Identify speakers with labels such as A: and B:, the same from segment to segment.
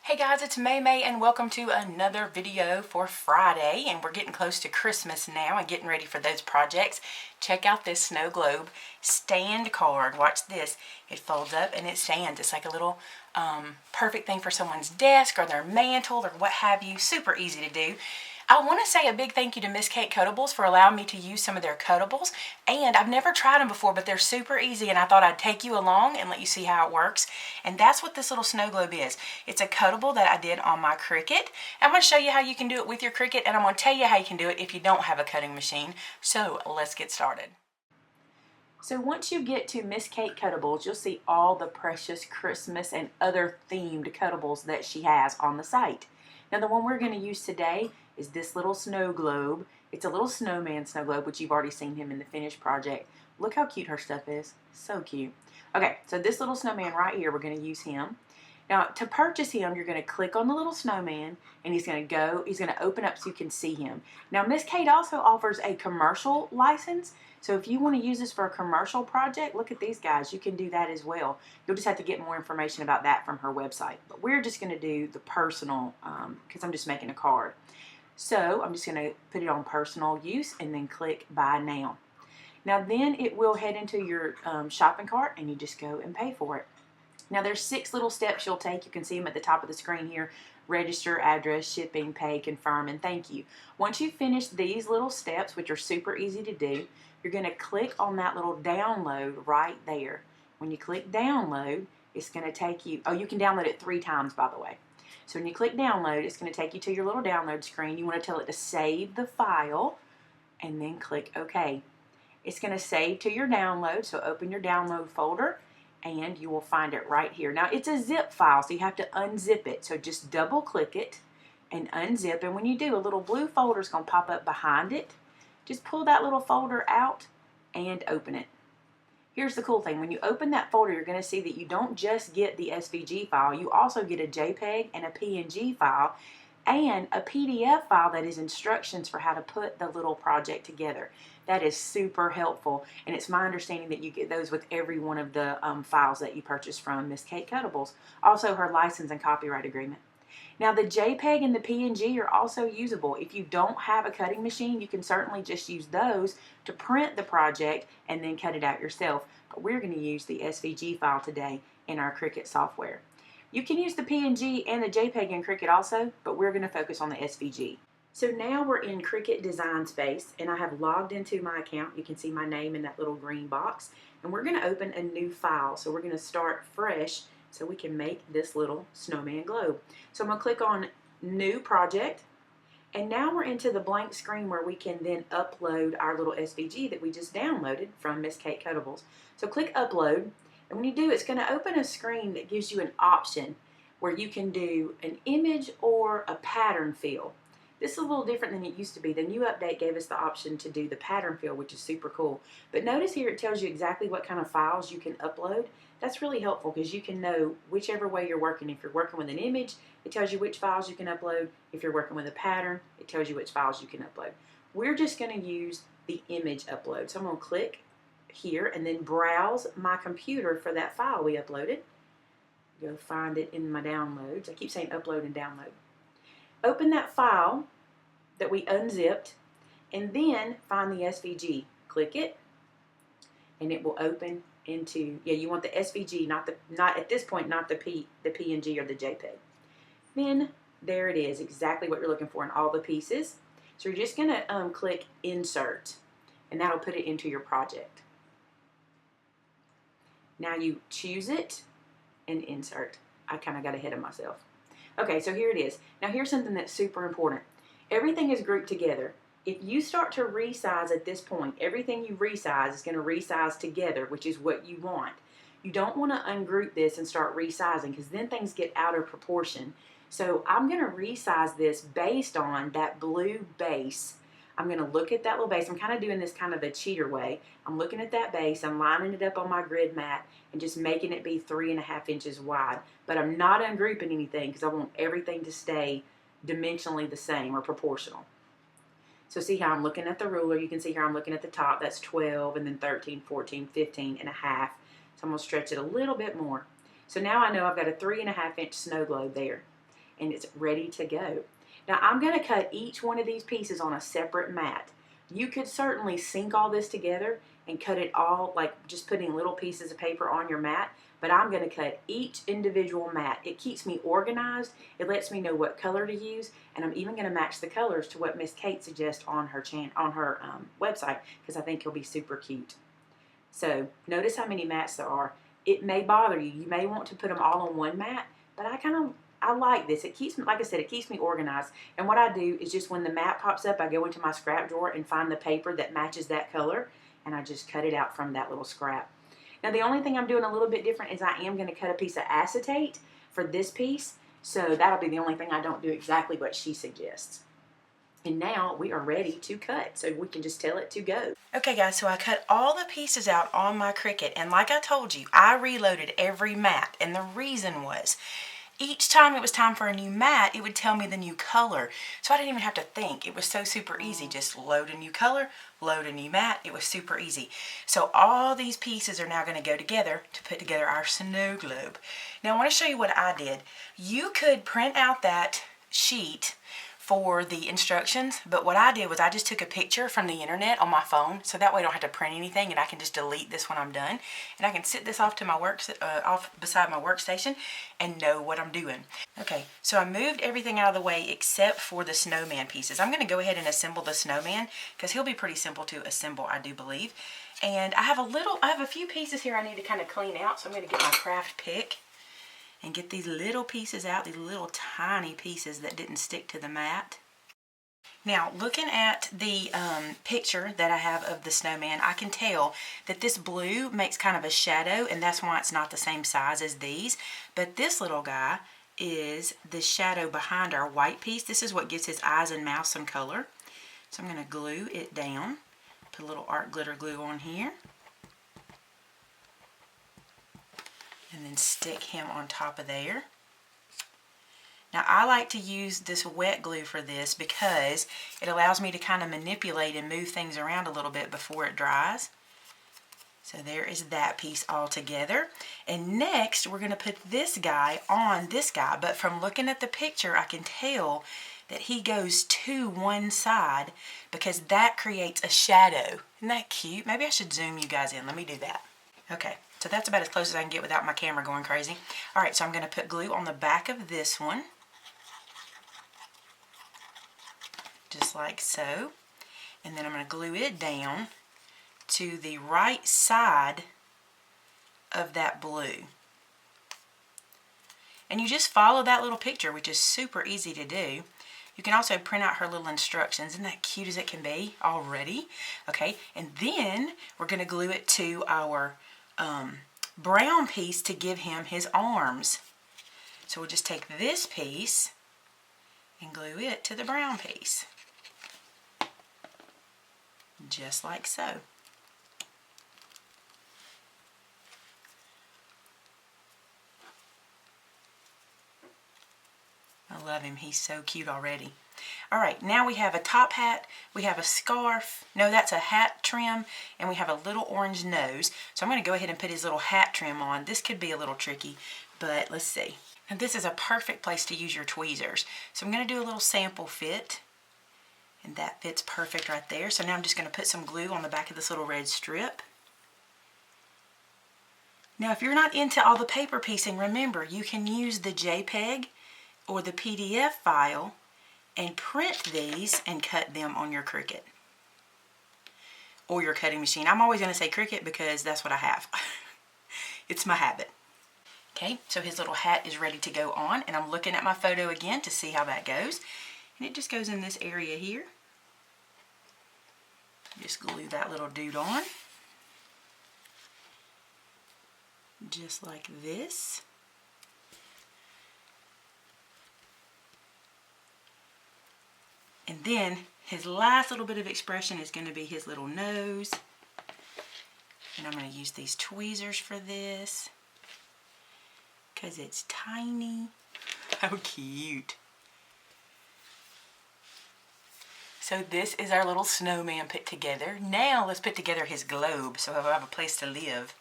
A: Hey guys, it's Maymay and welcome to another video for Friday, and we're getting close to Christmas now and getting ready for those projects. Check out this snow globe stand card. Watch this. It folds up and it stands. It's like a little perfect thing for someone's desk or their mantle or what have you. Super easy to do. I want to say a big thank you to Miss Kate Cuttables for allowing me to use some of their Cuttables. And I've never tried them before, but they're super easy, and I thought I'd take you along and let you see how it works. And that's what this little snow globe is. It's a Cuttable that I did on my Cricut. I'm going to show you how you can do it with your Cricut, and I'm going to tell you how you can do it if you don't have a cutting machine. So let's get started. So once you get to Miss Kate Cuttables, you'll see all the precious Christmas and other themed Cuttables that she has on the site. Now the one we're going to use today is this little snow globe. It's a little snowman snow globe, which you've already seen him in the finished project. Look how cute her stuff is. So cute. Okay, so this little snowman right here, we're going to use him. Now, to purchase him, you're going to click on the little snowman, and he's going to open up so you can see him. Now, Miss Kate also offers a commercial license, so if you want to use this for a commercial project, look at these guys. You can do that as well. You'll just have to get more information about that from her website. But we're just going to do the personal, because I'm just making a card. So I'm just going to put it on personal use and then click buy now. Now then it will head into your shopping cart, and you just go and pay for it. Now there's 6 little steps you'll take. You can see them at the top of the screen here. Register, address, shipping, pay, confirm, and thank you. Once you finish these little steps, which are super easy to do, you're going to click on that little download right there. When you click download, it's going to take you, you can download it 3 times, by the way. So when you click download, it's going to take you to your little download screen. You want to tell it to save the file and then click OK. It's going to save to your download, so open your download folder and you will find it right here. Now it's a zip file, so you have to unzip it. So just double click it and unzip, and when you do, a little blue folder is going to pop up behind it. Just pull that little folder out and open it. Here's the cool thing. When you open that folder, you're going to see that you don't just get the SVG file. You also get a JPEG and a PNG file and a PDF file that is instructions for how to put the little project together. That is super helpful, and it's my understanding that you get those with every one of the files that you purchase from Miss Kate Cuttables. Also her license and copyright agreement. Now the JPEG and the PNG are also usable. If you don't have a cutting machine, you can certainly just use those to print the project and then cut it out yourself. But we're going to use the SVG file today in our Cricut software. You can use the PNG and the JPEG in Cricut also, but we're going to focus on the SVG. So now we're in Cricut Design Space, and I have logged into my account. You can see my name in that little green box, and we're going to open a new file. So we're going to start fresh so we can make this little snowman globe. So I'm going to click on New Project, and now we're into the blank screen where we can then upload our little SVG that we just downloaded from Miss Kate Cuttables. So click Upload, and when you do, it's going to open a screen that gives you an option where you can do an image or a pattern fill. This is a little different than it used to be. The new update gave us the option to do the pattern fill, which is super cool. But notice here it tells you exactly what kind of files you can upload. That's really helpful because you can know whichever way you're working. If you're working with an image, it tells you which files you can upload. If you're working with a pattern, it tells you which files you can upload. We're just going to use the image upload. So I'm going to click here and then browse my computer for that file we uploaded. Go find it in my downloads. I keep saying upload and download. Open that file that we unzipped and then find the SVG. Click it and it will open into, you want the SVG, not at this point, not the PNG or the JPEG. Then there it is, exactly what you're looking for in all the pieces. So you're just going to click Insert, and that'll put it into your project. Now you choose it and insert. I kind of got ahead of myself. Okay, so here it is. Now here's something that's super important. Everything is grouped together. If you start to resize at this point, everything you resize is going to resize together, which is what you want. You don't want to ungroup this and start resizing because then things get out of proportion. So I'm going to resize this based on that blue base. I'm going to look at that little base. I'm kind of doing this kind of a cheater way. I'm looking at that base. I'm lining it up on my grid mat and just making it be 3.5 inches wide. But I'm not ungrouping anything because I want everything to stay dimensionally the same or proportional. So see how I'm looking at the ruler. You can see here I'm looking at the top. That's 12 and then 13, 14, 15 and a half. So I'm going to stretch it a little bit more. So now I know I've got a 3.5 inch snow globe there. and it's ready to go. Now I'm going to cut each one of these pieces on a separate mat. You could certainly sync all this together and cut it all, like just putting little pieces of paper on your mat, but I'm going to cut each individual mat. It keeps me organized, it lets me know what color to use, and I'm even going to match the colors to what Miss Kate suggests on her website, because I think it'll be super cute. So notice how many mats there are. It may bother you. You may want to put them all on one mat, but I like this. It keeps me, like I said, it keeps me organized. And what I do is just when the mat pops up, I go into my scrap drawer and find the paper that matches that color, and I just cut it out from that little scrap. Now the only thing I'm doing a little bit different is I am going to cut a piece of acetate for this piece. So that'll be the only thing I don't do exactly what she suggests. And now we are ready to cut, so we can just tell it to go. Okay guys, so I cut all the pieces out on my Cricut, and like I told you, I reloaded every mat, and the reason was, each time it was time for a new mat, it would tell me the new color. So I didn't even have to think. It was so super easy. Just load a new color, load a new mat. It was super easy. So all these pieces are now going to go together to put together our snow globe. Now I want to show you what I did. You could print out that sheet for the instructions, but what I did was I just took a picture from the internet on my phone, so that way I don't have to print anything, and I can just delete this when I'm done, and I can sit this off to my off beside my workstation and know what I'm doing. Okay, so I moved everything out of the way except for the snowman pieces. I'm going to go ahead and assemble the snowman because he'll be pretty simple to assemble, I do believe. And I have a few pieces here I need to kind of clean out, so I'm going to get my craft pick and get these little pieces out, these little tiny pieces that didn't stick to the mat. Now, looking at the picture that I have of the snowman, I can tell that this blue makes kind of a shadow, and that's why it's not the same size as these. But this little guy is the shadow behind our white piece. This is what gives his eyes and mouth some color. So I'm going to glue it down, put a little art glitter glue on here, and then stick him on top of there. Now I like to use this wet glue for this because it allows me to kind of manipulate and move things around a little bit before it dries. So there is that piece all together. And next we're going to put this guy on this guy, but from looking at the picture I can tell that he goes to one side because that creates a shadow. Isn't that cute? Maybe I should zoom you guys in. Let me do that. Okay. So that's about as close as I can get without my camera going crazy. Alright, so I'm going to put glue on the back of this one. Just like so. And then I'm going to glue it down to the right side of that blue. And you just follow that little picture, which is super easy to do. You can also print out her little instructions. Isn't that cute as it can be already? Okay, and then we're going to glue it to our brown piece to give him his arms. So we'll just take this piece and glue it to the brown piece. Just like so. I love him. He's so cute already. Alright, now we have a top hat, we have a scarf, no, that's a hat trim, and we have a little orange nose. So I'm going to go ahead and put his little hat trim on. This could be a little tricky, but let's see. And this is a perfect place to use your tweezers. So I'm going to do a little sample fit, and that fits perfect right there. So now I'm just going to put some glue on the back of this little red strip. Now if you're not into all the paper piecing, remember you can use the JPEG or the PDF file and print these and cut them on your Cricut or your cutting machine. I'm always going to say Cricut because that's what I have. It's my habit. Okay, so his little hat is ready to go on, and I'm looking at my photo again to see how that goes. And it just goes in this area here. Just glue that little dude on. Just like this. And then his last little bit of expression is going to be his little nose. And I'm going to use these tweezers for this because it's tiny. How cute. So this is our little snowman put together. Now let's put together his globe so he'll have a place to live.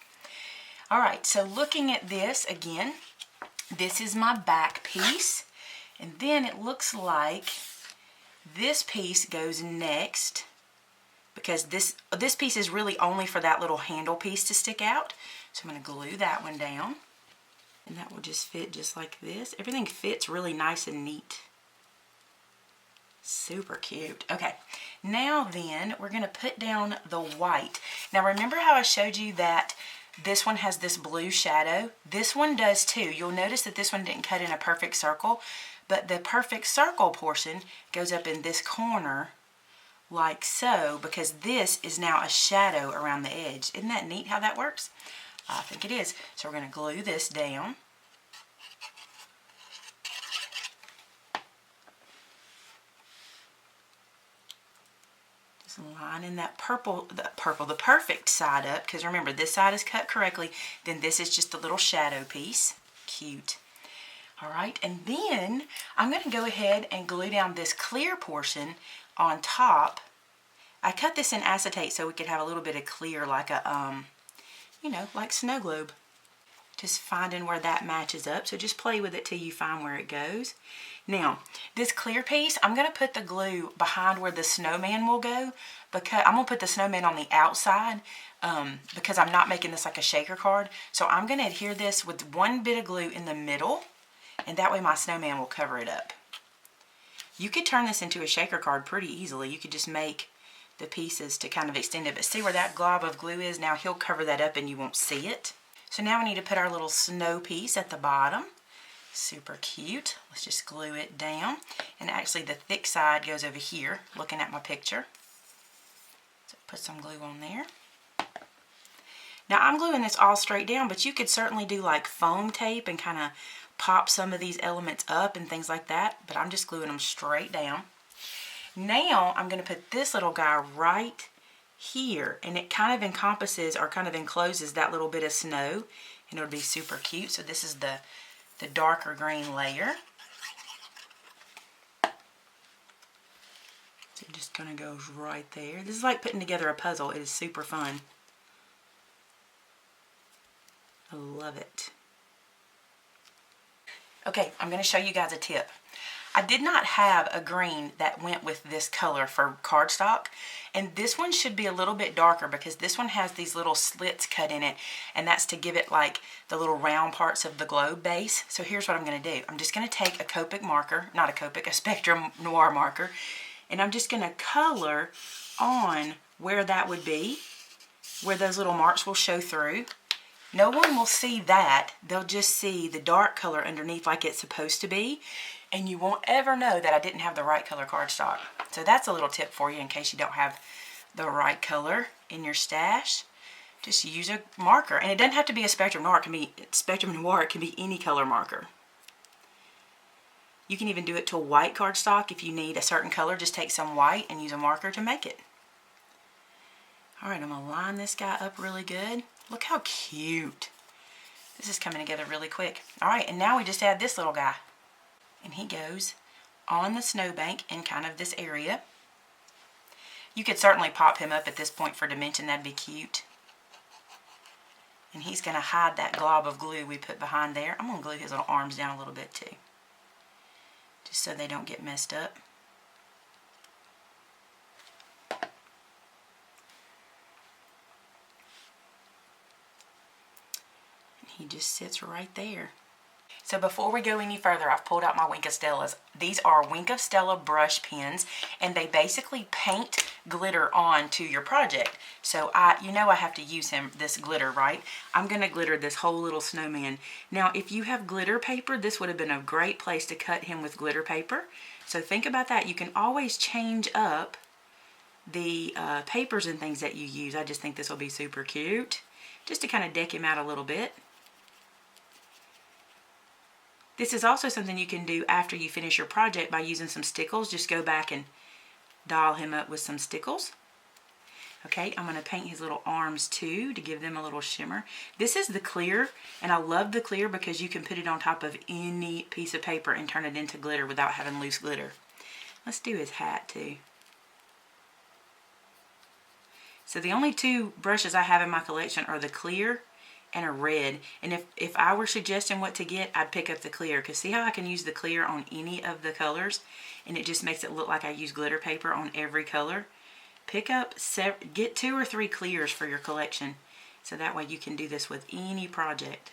A: Alright, so looking at this again, this is my back piece. And then it looks like this piece goes next, because this piece is really only for that little handle piece to stick out. So I'm going to glue that one down, and that will just fit just like this. Everything fits really nice and neat. Super cute. Okay, now then we're going to put down the white. Now remember how I showed you that this one has this blue shadow? This one does too. You'll notice that this one didn't cut in a perfect circle, but the perfect circle portion goes up in this corner like so, because this is now a shadow around the edge. Isn't that neat how that works? I think it is. So we're going to glue this down. Just lining that the perfect side up, because remember, this side is cut correctly, then this is just a little shadow piece. Cute. All right, and then I'm going to go ahead and glue down this clear portion on top. I cut this in acetate so we could have a little bit of clear, like a, you know, like snow globe. Just finding where that matches up. So just play with it till you find where it goes. Now, this clear piece, I'm going to put the glue behind where the snowman will go, because I'm going to put the snowman on the outside, because I'm not making this like a shaker card. So I'm going to adhere this with one bit of glue in the middle, and that way my snowman will cover it up. You could turn this into a shaker card pretty easily. You could just make the pieces to kind of extend it. But see where that glob of glue is? Now he'll cover that up and you won't see it. So now we need to put our little snow piece at the bottom. Super cute. Let's just glue it down. And actually the thick side goes over here, looking at my picture. So put some glue on there. Now I'm gluing this all straight down, but you could certainly do like foam tape and kind of pop some of these elements up and things like that. But I'm just gluing them straight down. Now I'm going to put this little guy right here, and it kind of encompasses or kind of encloses that little bit of snow, and it'll be super cute. So this is the darker green layer. So it just kind of goes right there. This is like putting together a puzzle. It is super fun. I love it. Okay, I'm going to show you guys a tip. I did not have a green that went with this color for cardstock, and this one should be a little bit darker because this one has these little slits cut in it, and that's to give it like the little round parts of the globe base. So here's what I'm going to do. I'm just going to take a Copic marker, not a Copic, a Spectrum Noir marker, and I'm just going to color on where that would be, where those little marks will show through. No one will see that. They'll just see the dark color underneath like it's supposed to be. And you won't ever know that I didn't have the right color cardstock. So that's a little tip for you in case you don't have the right color in your stash. Just use a marker. And it doesn't have to be a Spectrum Noir. It can be Spectrum Noir. It can be any color marker. You can even do it to a white cardstock. If you need a certain color, just take some white and use a marker to make it. Alright, I'm going to line this guy up really good. Look how cute. This is coming together really quick. Alright, and now we just add this little guy. And he goes on the snowbank in kind of this area. You could certainly pop him up at this point for dimension. That'd be cute. And he's going to hide that glob of glue we put behind there. I'm going to glue his little arms down a little bit too, just so they don't get messed up. And he just sits right there. So before we go any further, I've pulled out my Wink of Stellas. These are Wink of Stella brush pens, and they basically paint glitter onto your project. So you know I have to use this glitter, right? I'm going to glitter this whole little snowman. Now, if you have glitter paper, this would have been a great place to cut him with glitter paper. So think about that. You can always change up the papers and things that you use. I just think this will be super cute, just to kind of deck him out a little bit. This is also something you can do after you finish your project by using some stickles. Just go back and doll him up with some stickles. Okay, I'm going to paint his little arms too to give them a little shimmer. This is the clear, and I love the clear because you can put it on top of any piece of paper and turn it into glitter without having loose glitter. Let's do his hat too. So the only two brushes I have in my collection are the clear and a red. And if I were suggesting what to get, I'd pick up the clear, because see how I can use the clear on any of the colors and it just makes it look like I use glitter paper on every color. Pick up, get 2 or 3 clears for your collection, so that way you can do this with any project.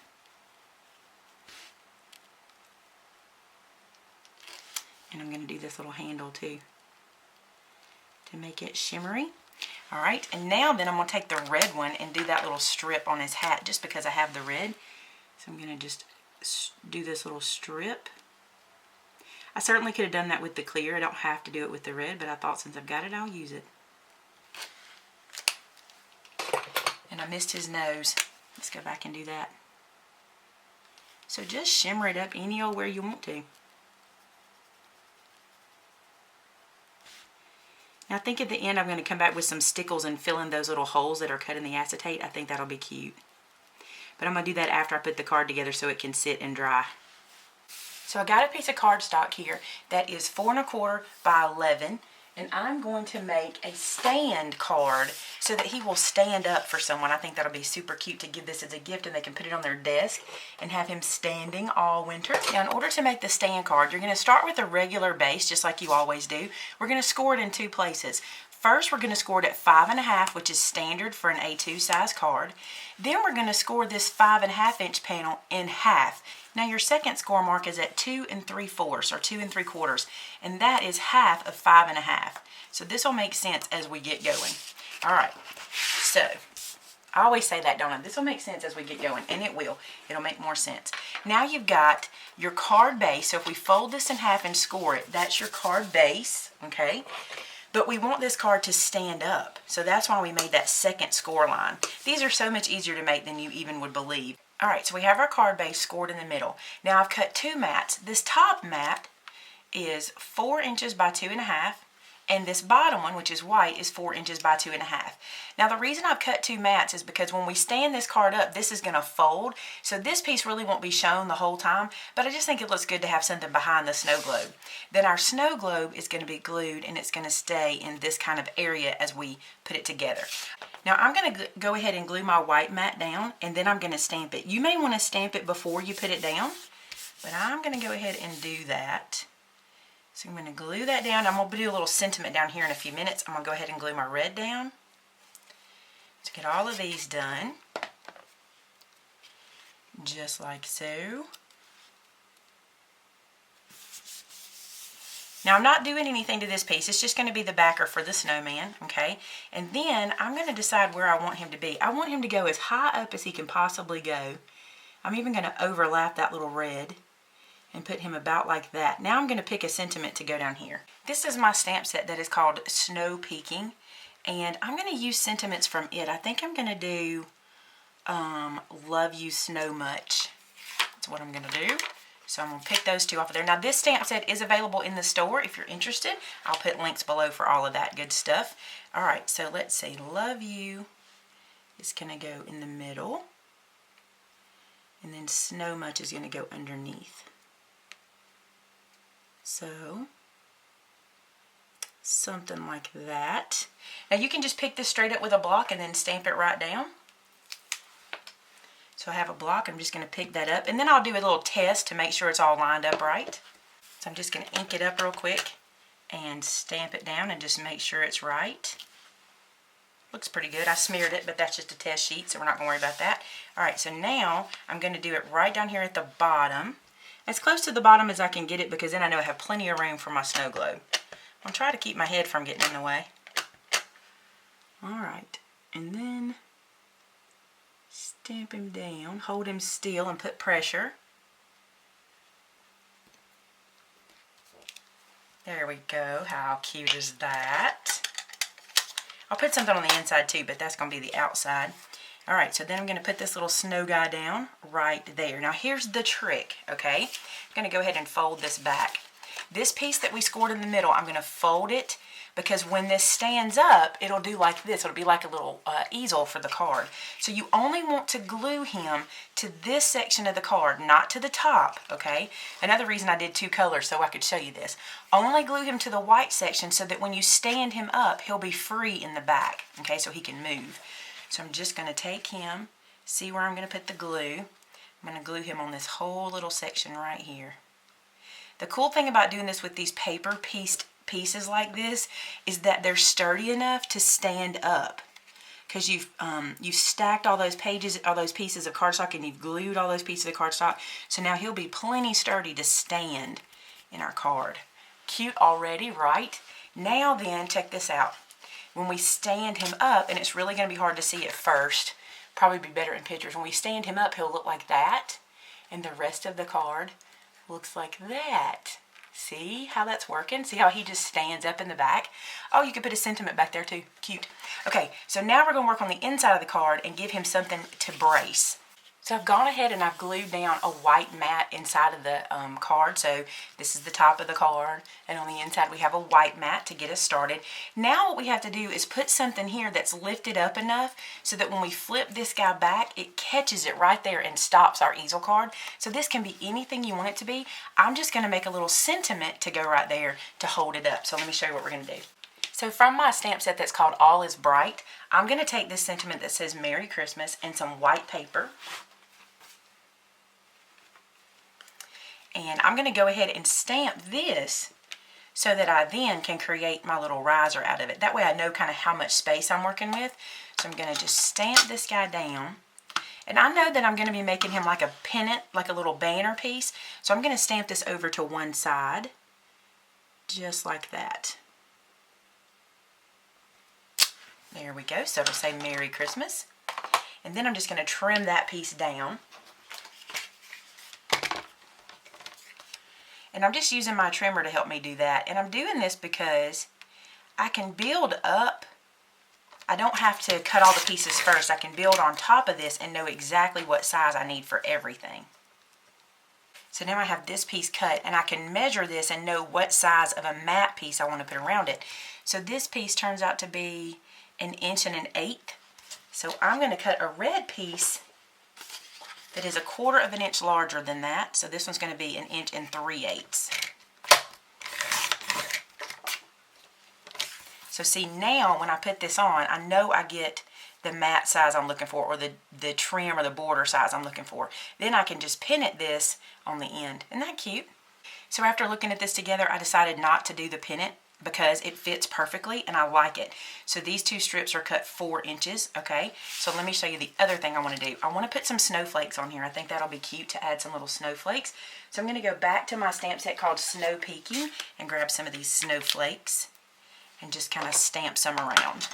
A: And I'm going to do this little handle too to make it shimmery. Alright, and now then I'm going to take the red one and do that little strip on his hat just because I have the red. So I'm going to just do this little strip. I certainly could have done that with the clear. I don't have to do it with the red, but I thought since I've got it, I'll use it. And I missed his nose. Let's go back and do that. So just shimmer it up any old where you want to. Now I think at the end I'm going to come back with some stickles and fill in those little holes that are cut in the acetate. I think that'll be cute. But I'm going to do that after I put the card together so it can sit and dry. So I got a piece of cardstock here that is 4 1/4 by 11. And I'm going to make a stand card so that he will stand up for someone. I think that'll be super cute to give this as a gift and they can put it on their desk and have him standing all winter. Now in order to make the stand card, you're going to start with a regular base just like you always do. We're going to score it in 2 places. First, we're going to score it at 5 1/2, which is standard for an A2 size card. Then we're going to score this 5 1/2 inch panel in half. Now your second score mark is at 2 3/4 or 2 3/4, and that is half of 5 1/2. So this will make sense as we get going. All right, so I always say that, don't I? This will make sense as we get going, and it will. It'll make more sense. Now you've got your card base. So if we fold this in half and score it, that's your card base, okay? But we want this card to stand up. So that's why we made that second score line. These are so much easier to make than you even would believe. All right, so we have our card base scored in the middle. Now I've cut 2 mats. This top mat is 4 inches by 2 1/2. And this bottom one, which is white, is 4 inches by 2 1/2. Now the reason I've cut 2 mats is because when we stand this card up, this is going to fold. So this piece really won't be shown the whole time, but I just think it looks good to have something behind the snow globe. Then our snow globe is going to be glued and it's going to stay in this kind of area as we put it together. Now I'm going to go ahead and glue my white mat down and then I'm going to stamp it. You may want to stamp it before you put it down, but I'm going to go ahead and do that. So I'm going to glue that down. I'm going to do a little sentiment down here in a few minutes. I'm going to go ahead and glue my red down. Let's get all of these done. Just like so. Now I'm not doing anything to this piece. It's just going to be the backer for the snowman, okay? And then I'm going to decide where I want him to be. I want him to go as high up as he can possibly go. I'm even going to overlap that little red and put him about like that. Now I'm going to pick a sentiment to go down here. This is my stamp set that is called Snow Peaking, and I'm going to use sentiments from it. I think I'm going to do Love You Snow Much. That's what I'm going to do. So I'm going to pick those 2 off of there. Now this stamp set is available in the store if you're interested. I'll put links below for all of that good stuff. Alright, so let's see. Love You is going to go in the middle. And then Snow Much is going to go underneath. So, something like that. Now you can just pick this straight up with a block and then stamp it right down. So I have a block, I'm just going to pick that up. And then I'll do a little test to make sure it's all lined up right. So I'm just going to ink it up real quick and stamp it down and just make sure it's right. Looks pretty good. I smeared it, but that's just a test sheet, so we're not going to worry about that. Alright, so now I'm going to do it right down here at the bottom. As close to the bottom as I can get it, because then I know I have plenty of room for my snow globe. I'll try to keep my head from getting in the way. Alright, and then stamp him down, hold him still and put pressure. There we go. How cute is that? I'll put something on the inside too, but that's going to be the outside. Alright, so then I'm going to put this little snow guy down right there. Now here's the trick, okay? I'm going to go ahead and fold this back. This piece that we scored in the middle, I'm going to fold it because when this stands up, it'll do like this. It'll be like a little easel for the card. So you only want to glue him to this section of the card, not to the top, okay? Another reason I did 2 colors so I could show you this. Only glue him to the white section so that when you stand him up, he'll be free in the back, okay, so he can move. So I'm just going to take him, See where I'm going to put the glue? I'm going to glue him on this whole little section right here. The cool thing about doing this with these paper pieces like this is that they're sturdy enough to stand up. Because you've stacked all those pages, all those pieces of cardstock, and you've glued all those pieces of cardstock. So now he'll be plenty sturdy to stand in our card. Cute already, right? Now then, check this out. When we stand him up, and it's really going to be hard to see at first, probably be better in pictures. When we stand him up, he'll look like that, and the rest of the card looks like that. See how that's working? See how he just stands up in the back? Oh, you could put a sentiment back there too. Cute. Okay, so now we're going to work on the inside of the card and give him something to brace. So I've gone ahead and I've glued down a white mat inside of the card. So this is the top of the card, and on the inside we have a white mat to get us started. Now what we have to do is put something here that's lifted up enough so that when we flip this guy back, it catches it right there and stops our easel card. So this can be anything you want it to be. I'm just going to make a little sentiment to go right there to hold it up. So let me show you what we're going to do. So from my stamp set that's called All is Bright, I'm going to take this sentiment that says Merry Christmas and some white paper. And I'm going to go ahead and stamp this so that I then can create my little riser out of it. That way I know kind of how much space I'm working with. So I'm going to just stamp this guy down. And I know that I'm going to be making him like a pennant, like a little banner piece. So I'm going to stamp this over to one side, just like that. There we go. So it'll say Merry Christmas. And then I'm just going to trim that piece down. And I'm just using my trimmer to help me do that. And I'm doing this because I can build up. I don't have to cut all the pieces first. I can build on top of this and know exactly what size I need for everything. So now I have this piece cut, and I can measure this and know what size of a mat piece I want to put around it. So this piece turns out to be 1 1/8 inches. So I'm going to cut a red piece that is 1/4 inch larger than that. So this one's going to be 1 3/8 inches. So see, now when I put this on, I know I get the mat size I'm looking for, or the trim or the border size I'm looking for. Then I can just pin it this on the end. Isn't that cute? So after looking at this together, I decided not to do the pennant because it fits perfectly and I like it. So these two strips are cut 4 inches, okay? So let me show you the other thing I want to do. I want to put some snowflakes on here. I think that'll be cute to add some little snowflakes. So I'm going to go back to my stamp set called Snow Peeking and grab some of these snowflakes and just kind of stamp some around.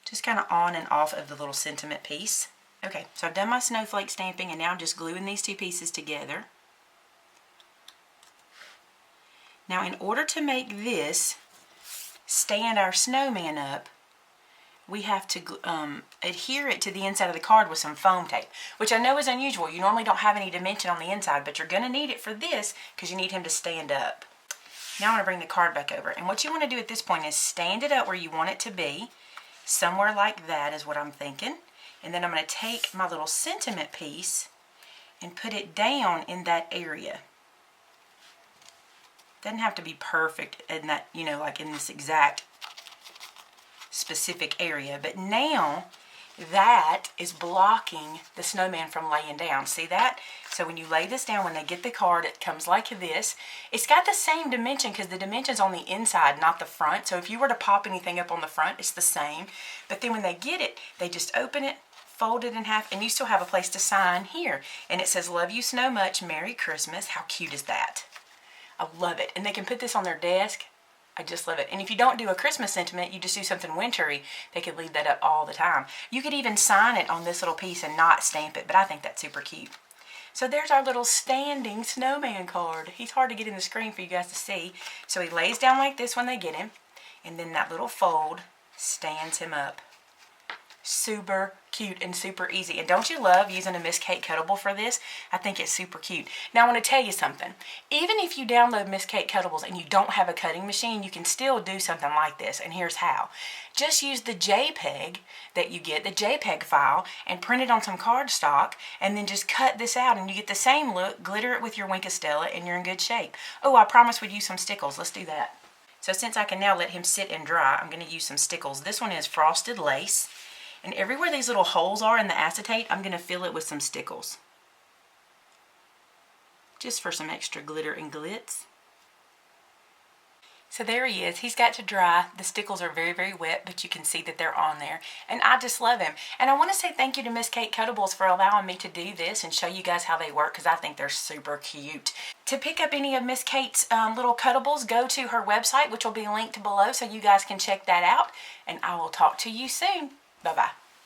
A: Just kind of on and off of the little sentiment piece. Okay, so I've done my snowflake stamping, and now I'm just gluing these two pieces together. Now in order to make this stand our snowman up, we have to adhere it to the inside of the card with some foam tape, which I know is unusual. You normally don't have any dimension on the inside, but you're going to need it for this because you need him to stand up. Now I'm going to bring the card back over, and what you want to do at this point is stand it up where you want it to be. Somewhere like that is what I'm thinking. And then I'm going to take my little sentiment piece and put it down in that area. Doesn't have to be perfect in that, you know, like in this exact specific area. But now that is blocking the snowman from laying down. See that? So when you lay this down, when they get the card, it comes like this. It's got the same dimension because the dimension's on the inside, not the front. So if you were to pop anything up on the front, it's the same. But then when they get it, they just open it, fold it in half, and you still have a place to sign here. And it says, "Love you snow much, Merry Christmas." How cute is that? I love it. And they can put this on their desk. I just love it. And if you don't do a Christmas sentiment, you just do something wintry, they could leave that up all the time. You could even sign it on this little piece and not stamp it, but I think that's super cute. So there's our little standing snowman card. He's hard to get in the screen for you guys to see. So he lays down like this when they get him, and then that little fold stands him up. Super cute and super easy. And don't you love using a Miss Kate Cuttable for this? I think it's super cute. Now I want to tell you something. Even if you download Miss Kate Cuttables and you don't have a cutting machine, you can still do something like this. And here's how. Just use the JPEG that you get, the JPEG file, and print it on some cardstock, and then just cut this out and you get the same look, glitter it with your Wink of Stella, and you're in good shape. Oh, I promised we'd use some stickles. Let's do that. So since I can now let him sit and dry, I'm going to use some stickles. This one is frosted lace. And everywhere these little holes are in the acetate, I'm going to fill it with some stickles. Just for some extra glitter and glitz. So there he is. He's got to dry. The stickles are very, very wet, but you can see that they're on there. And I just love him. And I want to say thank you to Miss Kate Cuttables for allowing me to do this and show you guys how they work, because I think they're super cute. To pick up any of Miss Kate's little cuttables, go to her website, which will be linked below, so you guys can check that out. And I will talk to you soon. Bye-bye.